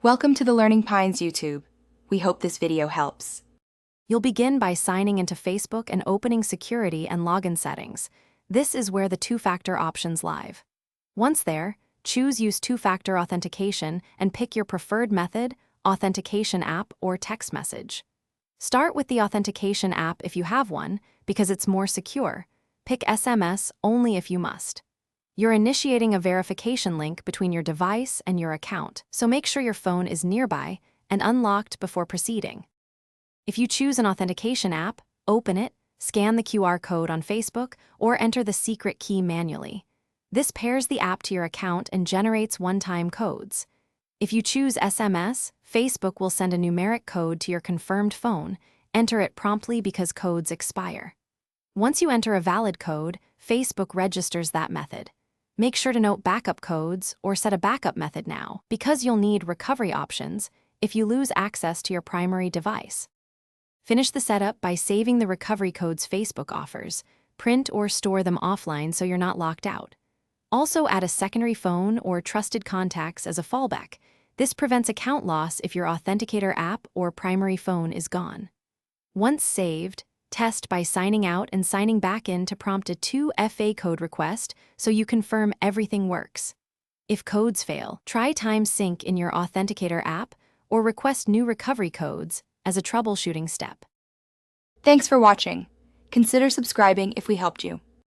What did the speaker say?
Welcome to the Learning Pines YouTube. We hope this video helps. You'll begin by signing into Facebook and opening security and login settings. This is where the two-factor options live. Once there, choose Use Two-Factor Authentication and pick your preferred method, Authentication app or text message. Start with the Authentication app if you have one, because it's more secure. Pick SMS only if you must. You're initiating a verification link between your device and your account, so make sure your phone is nearby and unlocked before proceeding. If you choose an authentication app, open it, scan the QR code on Facebook, or enter the secret key manually. This pairs the app to your account and generates one-time codes. If you choose SMS, Facebook will send a numeric code to your confirmed phone. Enter it promptly because codes expire. Once you enter a valid code, Facebook registers that method. Make sure to note backup codes or set a backup method now, because you'll need recovery options if you lose access to your primary device. Finish the setup by saving the recovery codes Facebook offers. Print or store them offline so you're not locked out. Also add a secondary phone or trusted contacts as a fallback. This prevents account loss if your authenticator app or primary phone is gone. Once saved, test by signing out and signing back in to prompt a 2FA code request so you confirm everything works. If codes fail, try Time Sync in your Authenticator app or request new recovery codes as a troubleshooting step. Thanks for watching. Consider subscribing if we helped you.